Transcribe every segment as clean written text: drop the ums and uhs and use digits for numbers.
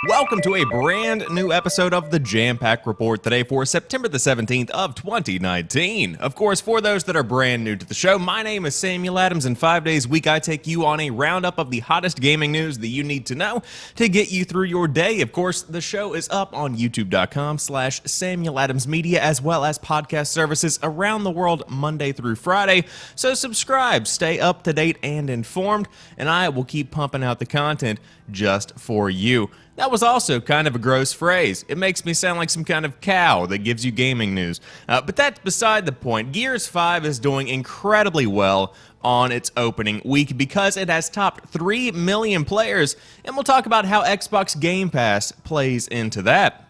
Welcome to a brand new episode of the Jampack Report today for September the 17th of 2019. Of course, for those that are brand new to the show, my name is Samuel Adams, and 5 days a week I take you on a roundup of the hottest gaming news that you need to know to get you through your day. Of course, the show is up on youtube.com/SamuelAdamsMedia as well as podcast services around the world Monday through Friday. So subscribe, stay up to date and informed, and I will keep pumping out the content just for you. That was also kind of a gross phrase. It makes me sound like some kind of cow that gives you gaming news. But that's beside the point. Gears 5 is doing incredibly well on its opening week because it has topped 3 million players, and we'll talk about how Xbox Game Pass plays into that.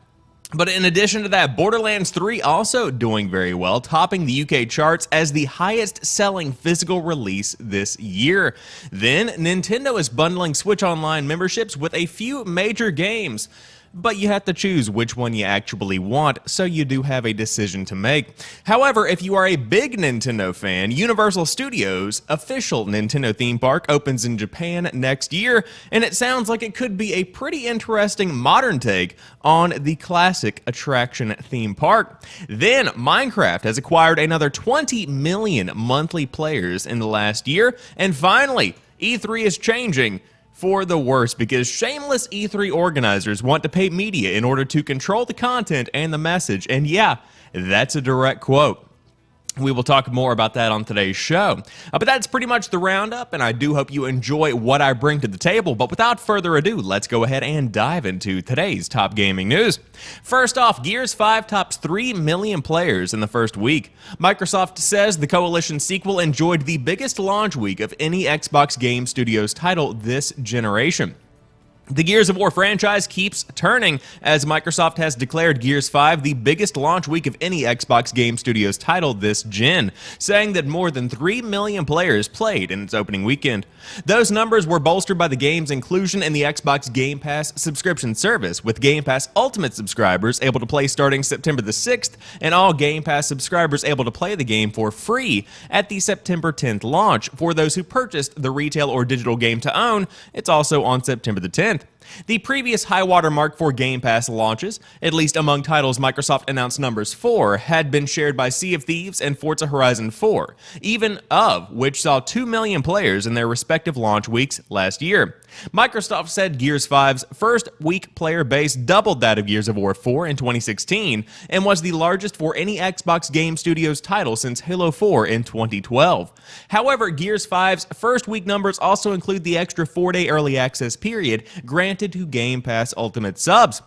But in addition to that, Borderlands 3 also doing very well, topping the UK charts as the highest-selling physical release this year. Then, Nintendo is bundling Switch Online memberships with a few major games. But you have to choose which one you actually want, so you do have a decision to make. However, if you are a big Nintendo fan, Universal Studios' official Nintendo theme park opens in Japan next year, and it sounds like it could be a pretty interesting modern take on the classic attraction theme park. Then, Minecraft has acquired another 20 million monthly players in the last year, and finally, E3 is changing for the worse because Shameless E3 organizers want to pay media in order to control the content and the message. And yeah, that's a direct quote. We will talk more about that on today's show. But that's pretty much the roundup, and I do hope you enjoy what I bring to the table. But without further ado, let's go ahead and dive into today's top gaming news. First off, Gears 5 tops 3 million players in the first week. Microsoft says the Coalition sequel enjoyed the biggest launch week of any Xbox Game Studios title this generation. The Gears of War franchise keeps turning, as Microsoft has declared Gears 5 the biggest launch week of any Xbox Game Studios title this gen, saying that more than 3 million players played in its opening weekend. Those numbers were bolstered by the game's inclusion in the Xbox Game Pass subscription service, with Game Pass Ultimate subscribers able to play starting September the 6th, and all Game Pass subscribers able to play the game for free at the September 10th launch. For those who purchased the retail or digital game to own, it's also on September the 10th. The previous high-water mark for Game Pass launches, at least among titles Microsoft announced numbers for, had been shared by Sea of Thieves and Forza Horizon 4, even of which saw 2 million players in their respective launch weeks last year. Microsoft said Gears 5's first week player base doubled that of Gears of War 4 in 2016 and was the largest for any Xbox Game Studios title since Halo 4 in 2012. However, Gears 5's first week numbers also include the extra 4-day early access period granted to Game Pass Ultimate subs.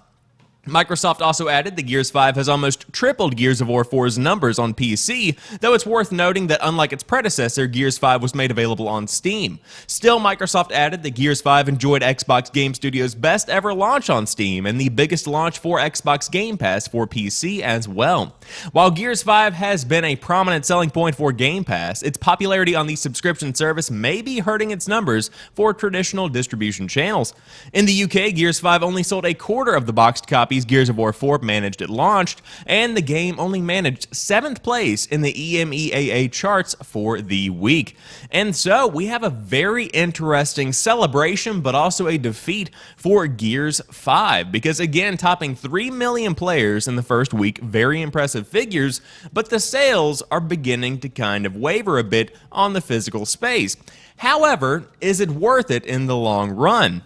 Microsoft also added that Gears 5 has almost tripled Gears of War 4's numbers on PC, though it's worth noting that unlike its predecessor, Gears 5 was made available on Steam. Still, Microsoft added that Gears 5 enjoyed Xbox Game Studios' best ever launch on Steam and the biggest launch for Xbox Game Pass for PC as well. While Gears 5 has been a prominent selling point for Game Pass, its popularity on the subscription service may be hurting its numbers for traditional distribution channels. In the UK, Gears 5 only sold a quarter of the boxed copies Gears of War 4 managed at launch, and the game only managed 7th place in the EMEAA charts for the week. And so we have a very interesting celebration, but also a defeat for Gears 5, because again, topping 3 million players in the first week, very impressive figures, but the sales are beginning to kind of waver a bit on the physical space. However, is it worth it in the long run?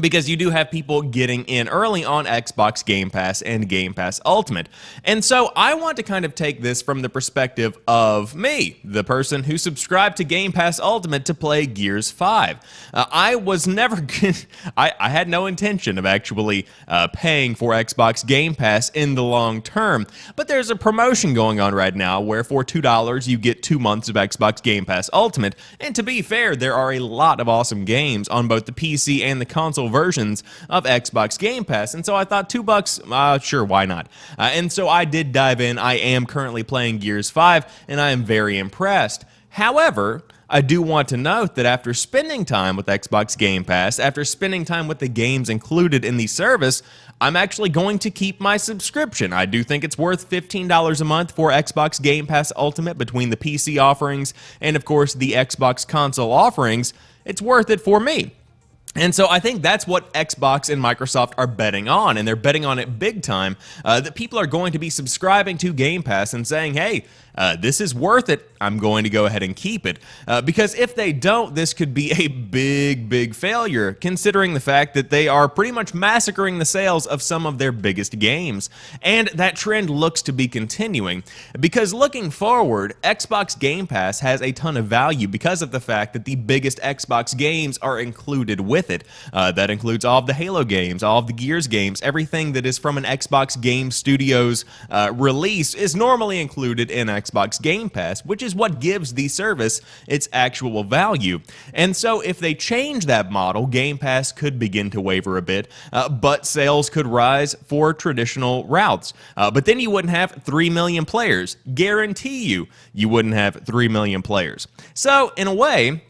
Because you do have people getting in early on Xbox Game Pass and Game Pass Ultimate. And so I want to kind of take this from the perspective of me, the person who subscribed to Game Pass Ultimate to play Gears 5. I was never I had no intention of actually paying for Xbox Game Pass in the long term. But there's a promotion going on right now where for $2 you get 2 months of Xbox Game Pass Ultimate. And to be fair, there are a lot of awesome games on both the PC and the console versions of Xbox Game Pass, and so I thought $2, sure, why not? And so I did dive in. I am currently playing Gears 5, and I am very impressed. However, I do want to note that after spending time with Xbox Game Pass, after spending time with the games included in the service, I'm actually going to keep my subscription. I do think it's worth $15 a month for Xbox Game Pass Ultimate between the PC offerings and, of course, the Xbox console offerings. It's worth it for me. And so I think that's what Xbox and Microsoft are betting on, and they're betting on it big time, that people are going to be subscribing to Game Pass and saying, hey, this is worth it, I'm going to go ahead and keep it. Because if they don't, this could be a big failure, considering the fact that they are pretty much massacring the sales of some of their biggest games. And that trend looks to be continuing, because looking forward, Xbox Game Pass has a ton of value because of the fact that the biggest Xbox games are included with it. That includes all of the Halo games, all of the Gears games, everything that is from an Xbox Game Studios release is normally included in Xbox Game Pass, which is what gives the service its actual value. And so if they change that model, Game Pass could begin to waver a bit, but sales could rise for traditional routes. But then you wouldn't have 3 million players. Guarantee you wouldn't have 3 million players. So in a way,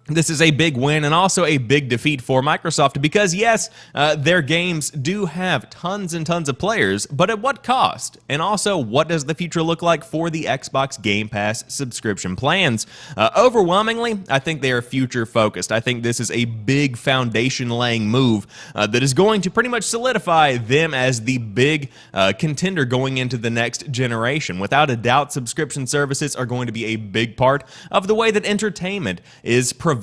this is a big win and also a big defeat for Microsoft because, yes, their games do have tons and tons of players, but at what cost? And also, what does the future look like for the Xbox Game Pass subscription plans? Overwhelmingly, I think they are future-focused. I think this is a big foundation-laying move that is going to pretty much solidify them as the big contender going into the next generation. Without a doubt, subscription services are going to be a big part of the way that entertainment is provided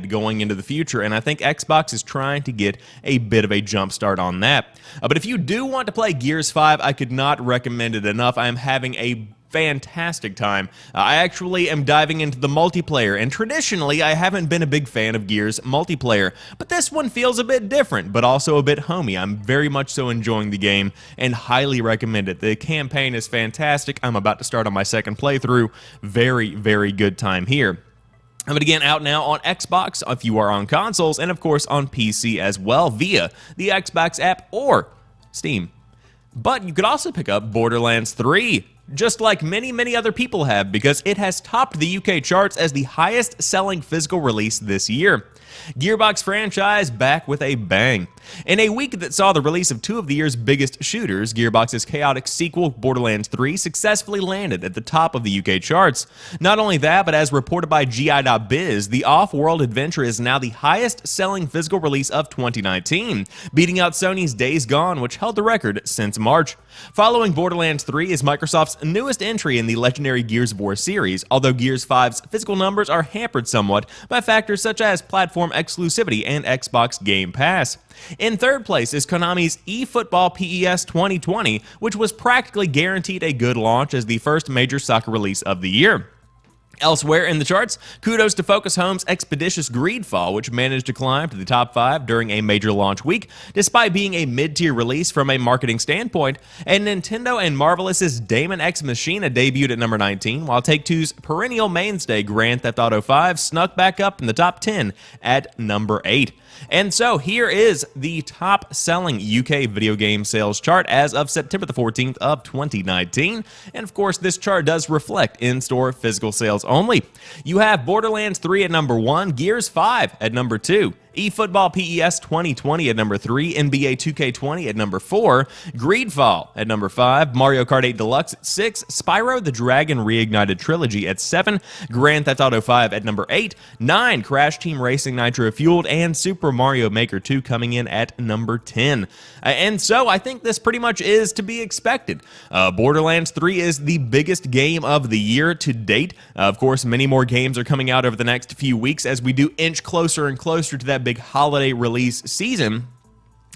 going into the future, and I think Xbox is trying to get a bit of a jump start on that. But if you do want to play Gears 5, I could not recommend it enough. I am having a fantastic time. I actually am diving into the multiplayer, and traditionally I haven't been a big fan of Gears multiplayer, but this one feels a bit different, but also a bit homey. I'm very much so enjoying the game and highly recommend it. The campaign is fantastic. I'm about to start on my second playthrough. Very good time here. But again, out now on Xbox if you are on consoles, and of course on PC as well via the Xbox app or Steam. But you could also pick up Borderlands 3, just like many other people have, because it has topped the UK charts as the highest selling physical release this year. Gearbox franchise back with a bang. In a week that saw the release of two of the year's biggest shooters, Gearbox's chaotic sequel, Borderlands 3, successfully landed at the top of the UK charts. Not only that, but as reported by GI.biz, the off-world adventure is now the highest-selling physical release of 2019, beating out Sony's Days Gone, which held the record since March. Following Borderlands 3 is Microsoft's newest entry in the legendary Gears of War series, although Gears 5's physical numbers are hampered somewhat by factors such as platform exclusivity and Xbox Game Pass. In third place is Konami's eFootball PES 2020, which was practically guaranteed a good launch as the first major soccer release of the year. Elsewhere in the charts, kudos to Focus Home's expeditious Greedfall, which managed to climb to the top 5 during a major launch week, despite being a mid-tier release from a marketing standpoint, and Nintendo and Marvelous's Daemon X Machina debuted at number 19, while Take-Two's perennial mainstay Grand Theft Auto V snuck back up in the top 10 at number 8. And so here is the top-selling UK video game sales chart as of September the 14th of 2019. And of course, this chart does reflect in-store physical sales only. You have Borderlands 3 at number 1, Gears 5 at number 2, eFootball PES 2020 at number 3, NBA 2K20 at number 4, Greedfall at number 5, Mario Kart 8 Deluxe at 6, Spyro the Dragon Reignited Trilogy at 7, Grand Theft Auto 5 at number 8, 9, Crash Team Racing Nitro Fueled, and Super Mario Maker 2 coming in at number 10. And so I think this pretty much is to be expected. Borderlands 3 is the biggest game of the year to date. Of course, many more games are coming out over the next few weeks as we do inch closer and closer to that big holiday release season.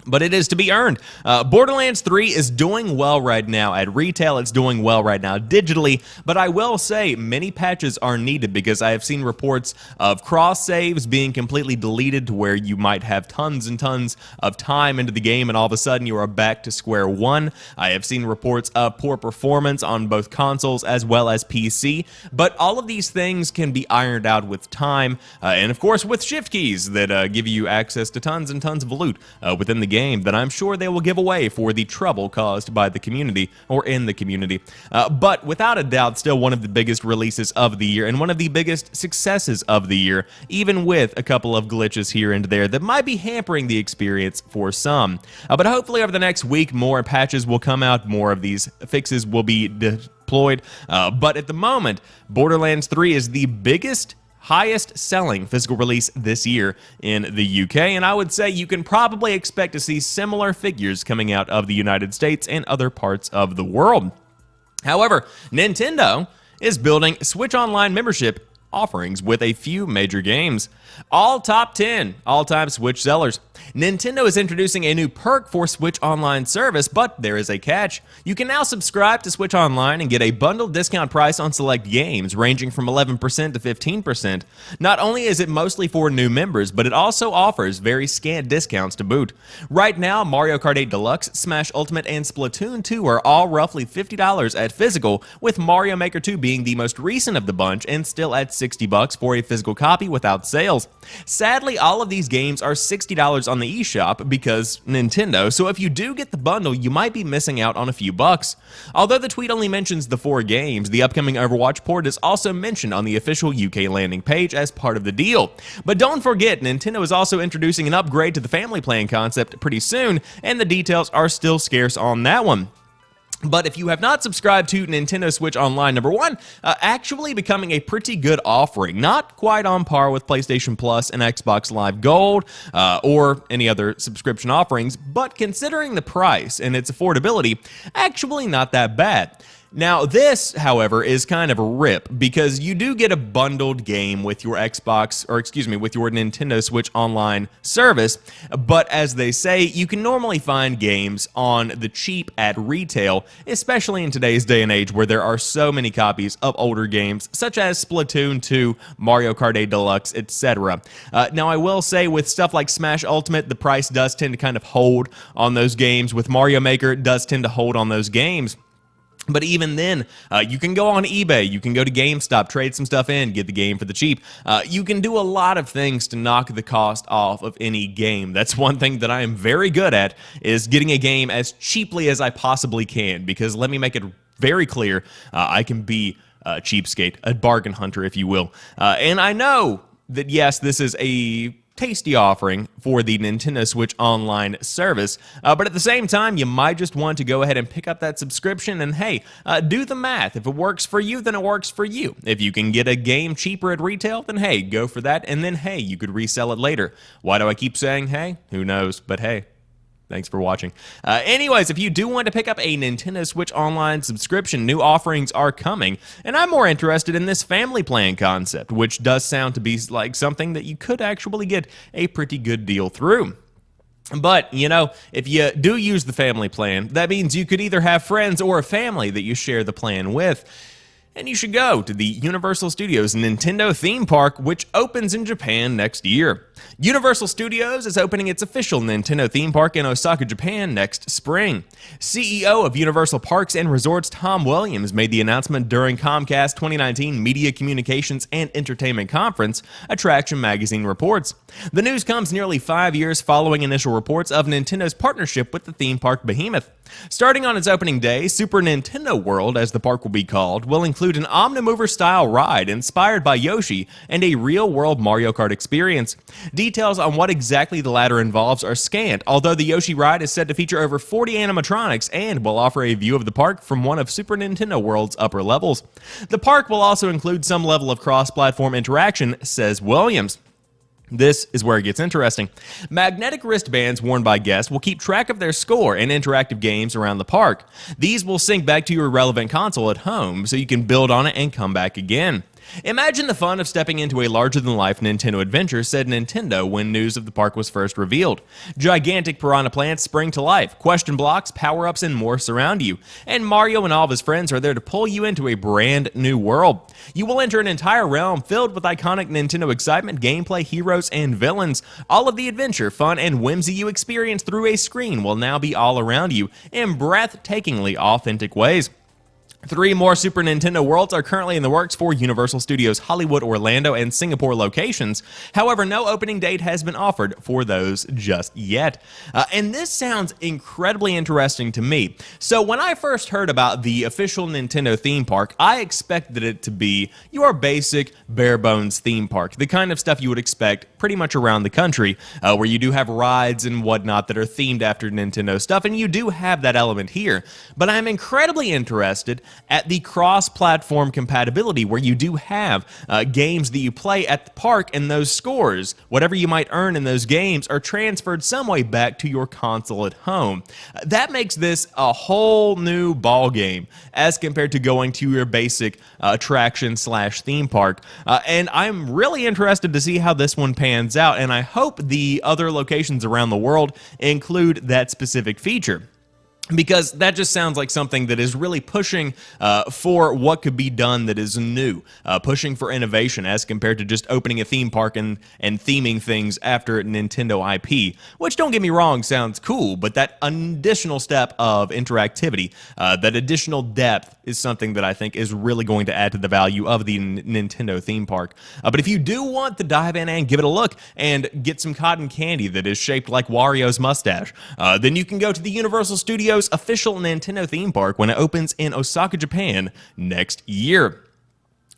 But it is to be earned. Borderlands 3 is doing well right now. At retail, it's doing well right now digitally, but I will say many patches are needed because I have seen reports of cross saves being completely deleted to where you might have tons and tons of time into the game and all of a sudden you are back to square one. I have seen reports of poor performance on both consoles as well as PC, but all of these things can be ironed out with time and of course with shift keys that give you access to tons and tons of loot within the game that I'm sure they will give away for the trouble caused by the community or in the community. But without a doubt, still one of the biggest releases of the year and one of the biggest successes of the year, even with a couple of glitches here and there that might be hampering the experience for some. But hopefully over the next week, more patches will come out, more of these fixes will be deployed. But at the moment, Borderlands 3 is the biggest highest selling physical release this year in the UK, and I would say you can probably expect to see similar figures coming out of the United States and other parts of the world. However, Nintendo is building Switch Online membership offerings with a few major games. All top 10 all-time Switch sellers. Nintendo is introducing a new perk for Switch Online service, but there is a catch. You can now subscribe to Switch Online and get a bundled discount price on select games, ranging from 11% to 15%. Not only is it mostly for new members, but it also offers very scant discounts to boot. Right now, Mario Kart 8 Deluxe, Smash Ultimate, and Splatoon 2 are all roughly $50 at physical, with Mario Maker 2 being the most recent of the bunch and still at $60 for a physical copy without sales. Sadly, all of these games are $60 on the eShop because Nintendo, so if you do get the bundle, you might be missing out on a few bucks. Although the tweet only mentions the 4 games, the upcoming Overwatch port is also mentioned on the official UK landing page as part of the deal. But don't forget, Nintendo is also introducing an upgrade to the family plan concept pretty soon, and the details are still scarce on that one. But if you have not subscribed to Nintendo Switch Online, number one, actually becoming a pretty good offering. Not quite on par with PlayStation Plus and Xbox Live Gold or any other subscription offerings, but considering the price and its affordability, actually not that bad. Now, this, however, is kind of a rip because you do get a bundled game with your Xbox, or excuse me, with your Nintendo Switch Online service, but as they say, you can normally find games on the cheap at retail, especially in today's day and age where there are so many copies of older games such as Splatoon 2, Mario Kart 8 Deluxe, etc. Now, I will say with stuff like Smash Ultimate, the price does tend to kind of hold on those games. With Mario Maker, it does tend to hold on those games. But even then, you can go on eBay, you can go to GameStop, trade some stuff in, get the game for the cheap. You can do a lot of things to knock the cost off of any game. That's one thing that I am very good at, is getting a game as cheaply as I possibly can, because let me make it very clear, I can be a cheapskate, a bargain hunter, if you will. And I know that, yes, this is a tasty offering for the Nintendo Switch Online service, but at the same time, you might just want to go ahead and pick up that subscription and hey, do the math. If it works for you, then it works for you. If you can get a game cheaper at retail, then hey, go for that, and then hey, you could resell it later. Why do I keep saying hey? Who knows, but hey. Thanks for watching. Anyways, if you do want to pick up a Nintendo Switch Online subscription, new offerings are coming, and I'm more interested in this family plan concept, which does sound to be like something that you could actually get a pretty good deal through. But, you know, if you do use the family plan, that means you could either have friends or a family that you share the plan with. And you should go to the Universal Studios Nintendo theme park, which opens in Japan next year. Universal Studios is opening its official Nintendo theme park in Osaka, Japan next spring. CEO of Universal Parks and Resorts Tom Williams made the announcement during Comcast 2019 Media Communications and Entertainment Conference, Attraction Magazine reports. The news comes nearly 5 years following initial reports of Nintendo's partnership with the theme park behemoth. Starting on its opening day, Super Nintendo World, as the park will be called, will include an Omnimover-style ride inspired by Yoshi and a real-world Mario Kart experience. Details on what exactly the latter involves are scant, although the Yoshi ride is said to feature over 40 animatronics and will offer a view of the park from one of Super Nintendo World's upper levels. The park will also include some level of cross-platform interaction, says Williams. This is where it gets interesting. Magnetic wristbands worn by guests will keep track of their score in interactive games around the park. These will sync back to your relevant console at home so you can build on it and come back again. Imagine the fun of stepping into a larger-than-life Nintendo adventure, said Nintendo when news of the park was first revealed. Gigantic piranha plants spring to life, question blocks, power-ups, and more surround you. And Mario and all of his friends are there to pull you into a brand new world. You will enter an entire realm filled with iconic Nintendo excitement, gameplay, heroes, and villains. All of the adventure, fun, and whimsy you experience through a screen will now be all around you in breathtakingly authentic ways. 3 more Super Nintendo Worlds are currently in the works for Universal Studios Hollywood, Orlando, and Singapore locations. However, no opening date has been offered for those just yet. And this sounds incredibly interesting to me. So when I first heard about the official Nintendo theme park, I expected it to be your basic bare-bones theme park, the kind of stuff you would expect pretty much around the country, where you do have rides and whatnot that are themed after Nintendo stuff, and you do have that element here. But I'm incredibly interested at the cross-platform compatibility, where you do have games that you play at the park, and those scores, whatever you might earn in those games, are transferred some way back to your console at home. That makes this a whole new ball game as compared to going to your basic attraction/theme park. And I'm really interested to see how this one pans out, and I hope the other locations around the world include that specific feature, because that just sounds like something that is really pushing for what could be done that is new, pushing for innovation as compared to just opening a theme park and theming things after Nintendo IP, which, don't get me wrong, sounds cool, but that additional step of interactivity, that additional depth, is something that I think is really going to add to the value of the Nintendo theme park. But if you do want to dive in and give it a look and get some cotton candy that is shaped like Wario's mustache, then you can go to the Universal Studios official Nintendo theme park when it opens in Osaka, Japan next year.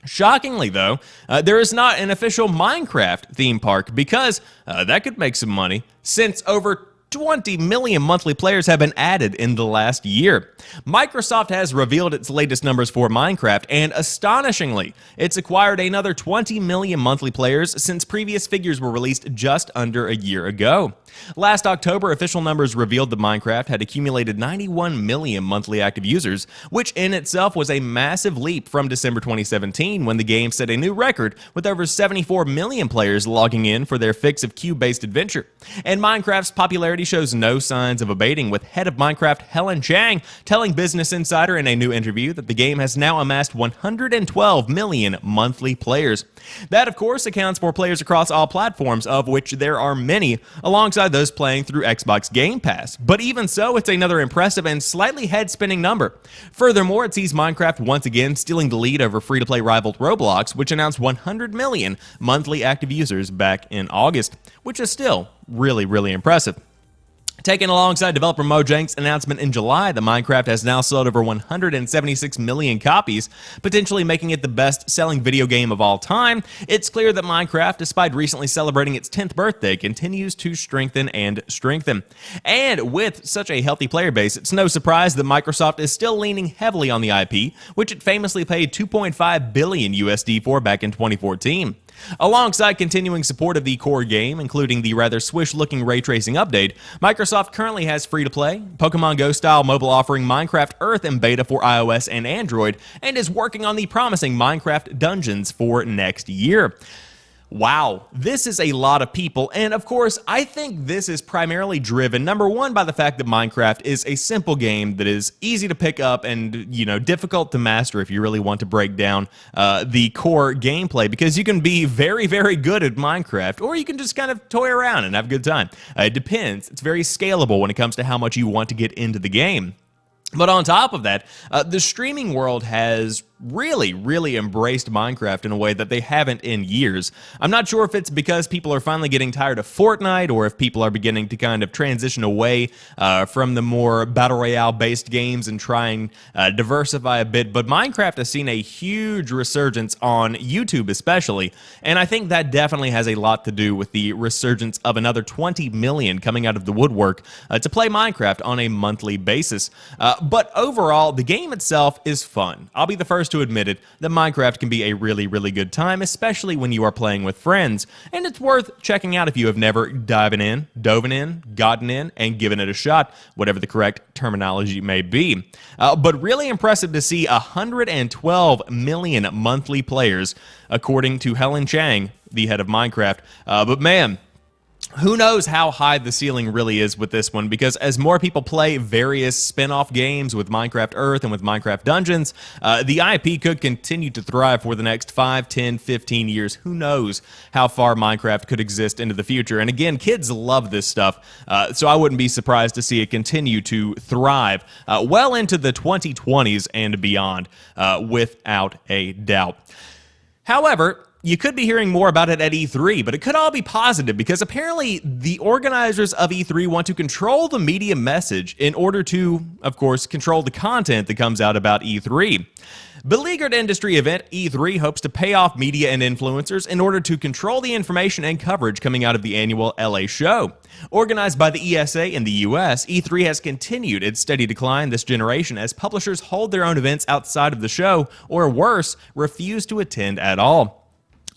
Shockingly, though, there is not an official Minecraft theme park, because that could make some money, since over 20 million monthly players have been added in the last year. Microsoft has revealed its latest numbers for Minecraft, and astonishingly, it's acquired another 20 million monthly players since previous figures were released just under a year ago. Last October, official numbers revealed that Minecraft had accumulated 91 million monthly active users, which in itself was a massive leap from December 2017, when the game set a new record with over 74 million players logging in for their fix of cube-based adventure. And Minecraft's popularity shows no signs of abating, with head of Minecraft Helen Chang telling Business Insider in a new interview that the game has now amassed 112 million monthly players. That, of course, accounts for players across all platforms, of which there are many, alongside those playing through Xbox Game Pass. But even so, it's another impressive and slightly head-spinning number. Furthermore, it sees Minecraft once again stealing the lead over free-to-play rival Roblox, which announced 100 million monthly active users back in August, which is still really impressive. Taken alongside developer Mojang's announcement in July that Minecraft has now sold over 176 million copies, potentially making it the best-selling video game of all time, it's clear that Minecraft, despite recently celebrating its 10th birthday, continues to strengthen and strengthen. And with such a healthy player base, it's no surprise that Microsoft is still leaning heavily on the IP, which it famously paid $2.5 billion USD for back in 2014. Alongside continuing support of the core game, including the rather swish-looking ray tracing update, Microsoft currently has free-to-play, Pokemon Go-style mobile offering Minecraft Earth in beta for iOS and Android, and is working on the promising Minecraft Dungeons for next year. Wow, this is a lot of people, and of course, I think this is primarily driven, number one, by the fact that Minecraft is a simple game that is easy to pick up and, difficult to master if you really want to break down the core gameplay, because you can be very good at Minecraft, or you can just kind of toy around and have a good time. It depends. It's very scalable when it comes to how much you want to get into the game. But on top of that, the streaming world has really embraced Minecraft in a way that they haven't in years. I'm not sure if it's because people are finally getting tired of Fortnite, or if people are beginning to kind of transition away from the more Battle Royale-based games and try and diversify a bit, but Minecraft has seen a huge resurgence on YouTube especially, and I think that definitely has a lot to do with the resurgence of another 20 million coming out of the woodwork to play Minecraft on a monthly basis. But overall, the game itself is fun. I'll be the first to admit it, that Minecraft can be a really good time, especially when you are playing with friends, and it's worth checking out if you have never dove in, gotten in, and given it a shot, whatever the correct terminology may be. But really impressive to see 112 million monthly players, according to Helen Chang, the head of Minecraft. But man, who knows how high the ceiling really is with this one, because as more people play various spin-off games with Minecraft Earth and with Minecraft Dungeons, the IP could continue to thrive for the next 5, 10, 15 years. Who knows how far Minecraft could exist into the future. And again, kids love this stuff, so I wouldn't be surprised to see it continue to thrive well into the 2020s and beyond, without a doubt. However, you could be hearing more about it at E3, but it could all be positive because apparently the organizers of E3 want to control the media message in order to, of course, control the content that comes out about E3. Beleaguered industry event E3 hopes to pay off media and influencers in order to control the information and coverage coming out of the annual LA show. Organized by the ESA in the US, E3 has continued its steady decline this generation as publishers hold their own events outside of the show, or worse, refuse to attend at all.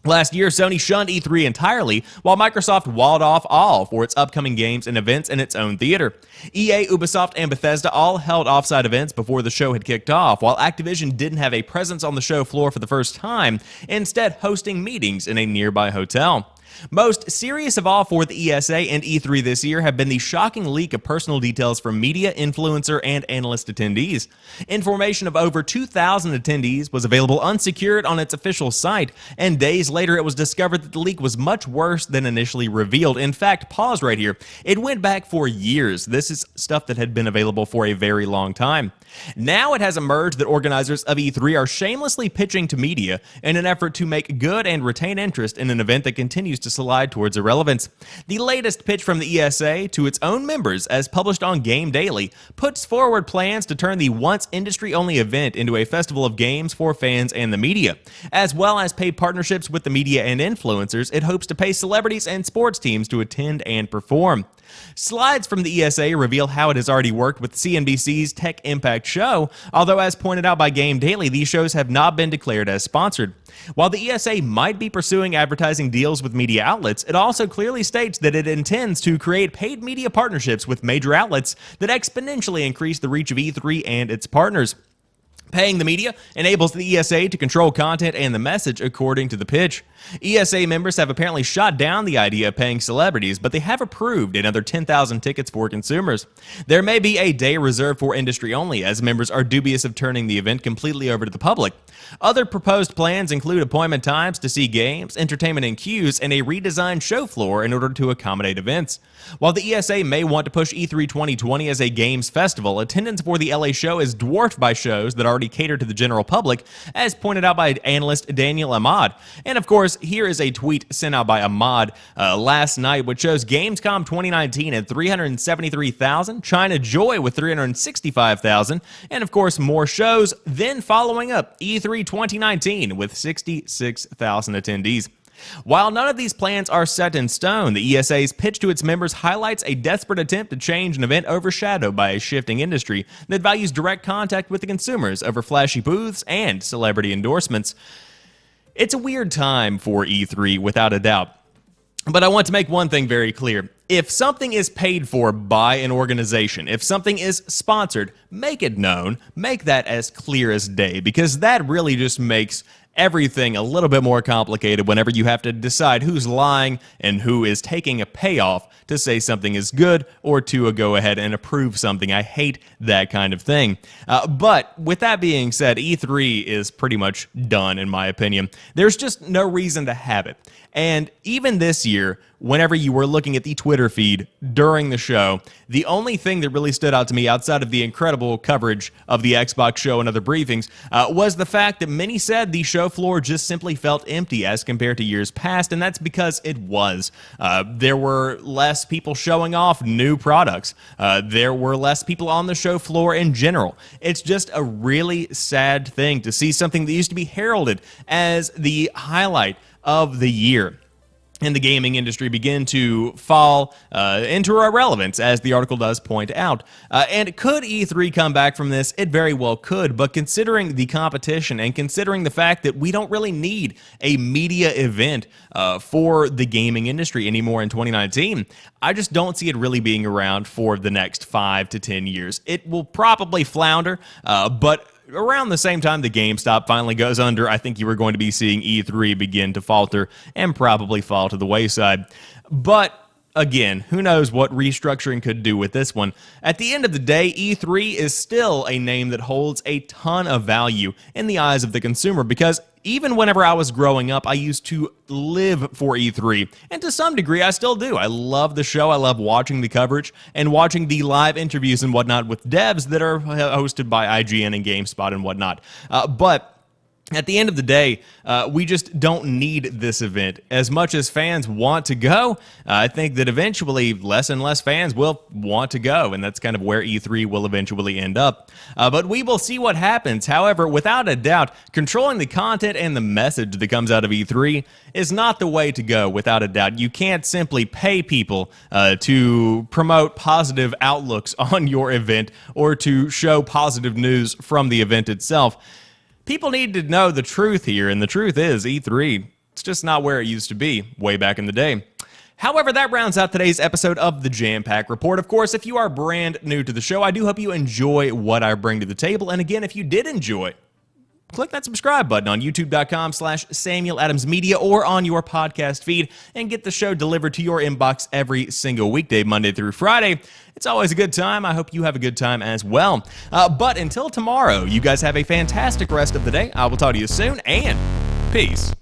Last year, Sony shunned E3 entirely, while Microsoft walled off all for its upcoming games and events in its own theater. EA, Ubisoft, and Bethesda all held offsite events before the show had kicked off, while Activision didn't have a presence on the show floor for the first time, instead hosting meetings in a nearby hotel. Most serious of all for the ESA and E3 this year have been the shocking leak of personal details from media, influencer, and analyst attendees. Information of over 2,000 attendees was available unsecured on its official site, and days later it was discovered that the leak was much worse than initially revealed. In fact, pause right here. It went back for years. This is stuff that had been available for a very long time. Now it has emerged that organizers of E3 are shamelessly pitching to media in an effort to make good and retain interest in an event that continues to slide towards irrelevance. The latest pitch from the ESA to its own members, as published on Game Daily, puts forward plans to turn the once industry-only event into a festival of games for fans and the media. As well as pay partnerships with the media and influencers, it hopes to pay celebrities and sports teams to attend and perform. Slides from the ESA reveal how it has already worked with CNBC's Tech Impact show, although as pointed out by Game Daily, these shows have not been declared as sponsored. While the ESA might be pursuing advertising deals with media outlets, it also clearly states that it intends to create paid media partnerships with major outlets that exponentially increase the reach of E3 and its partners. Paying the media enables the ESA to control content and the message according to the pitch. ESA members have apparently shot down the idea of paying celebrities, but they have approved another 10,000 tickets for consumers. There may be a day reserved for industry only, as members are dubious of turning the event completely over to the public. Other proposed plans include appointment times to see games, entertainment and queues, and a redesigned show floor in order to accommodate events. While the ESA may want to push E3 2020 as a games festival, attendance for the LA show is dwarfed by shows that already cater to the general public, as pointed out by analyst Daniel Ahmad. And of course, here is a tweet sent out by Ahmad last night, which shows Gamescom 2019 at 373,000, China Joy with 365,000, and of course more shows, then following up E3 2019 with 66,000 attendees. While none of these plans are set in stone, the ESA's pitch to its members highlights a desperate attempt to change an event overshadowed by a shifting industry that values direct contact with the consumers over flashy booths and celebrity endorsements. It's a weird time for E3, without a doubt. But I want to make one thing very clear. If something is paid for by an organization, if something is sponsored, make it known. Make that as clear as day, because that really just makes everything a little bit more complicated whenever you have to decide who's lying and who is taking a payoff to say something is good or to go ahead and approve something. I hate that kind of thing. But with that being said, E3 is pretty much done in my opinion. There's just no reason to have it. And even this year, whenever you were looking at the Twitter feed during the show, the only thing that really stood out to me outside of the incredible coverage of the Xbox show and other briefings was the fact that many said the show floor just simply felt empty as compared to years past, and that's because it was. There were less people showing off new products. There were less people on the show floor in general. It's just a really sad thing to see something that used to be heralded as the highlight of the year in the gaming industry begin to fall into irrelevance, as the article does point out. And could E3 come back from this? It very well could, but considering the competition and considering the fact that we don't really need a media event for the gaming industry anymore in 2019, I just don't see it really being around for the next 5 to 10 years. It will probably flounder, but around the same time the GameStop finally goes under, I think you are going to be seeing E3 begin to falter and probably fall to the wayside. But again, who knows what restructuring could do with this one. At the end of the day, E3 is still a name that holds a ton of value in the eyes of the consumer, because even whenever I was growing up, I used to live for E3, and to some degree, I still do. I love the show. I love watching the coverage and watching the live interviews and whatnot with devs that are hosted by IGN and GameSpot and whatnot. But At the end of the day, we just don't need this event. As much as fans want to go, I think that eventually less and less fans will want to go, and that's kind of where E3 will eventually end up. But we will see what happens. However, without a doubt, controlling the content and the message that comes out of E3 is not the way to go, without a doubt. You can't simply pay people to promote positive outlooks on your event or to show positive news from the event itself. People need to know the truth here, and the truth is E3, it's just not where it used to be way back in the day. However, that rounds out today's episode of the Jampack Report. Of course, if you are brand new to the show, I do hope you enjoy what I bring to the table. And again, if you did enjoy, click that subscribe button on youtube.com/SamuelAdamsMedia or on your podcast feed and get the show delivered to your inbox every single weekday, Monday through Friday. It's always a good time. I hope you have a good time as well. But until tomorrow, you guys have a fantastic rest of the day. I will talk to you soon, and peace.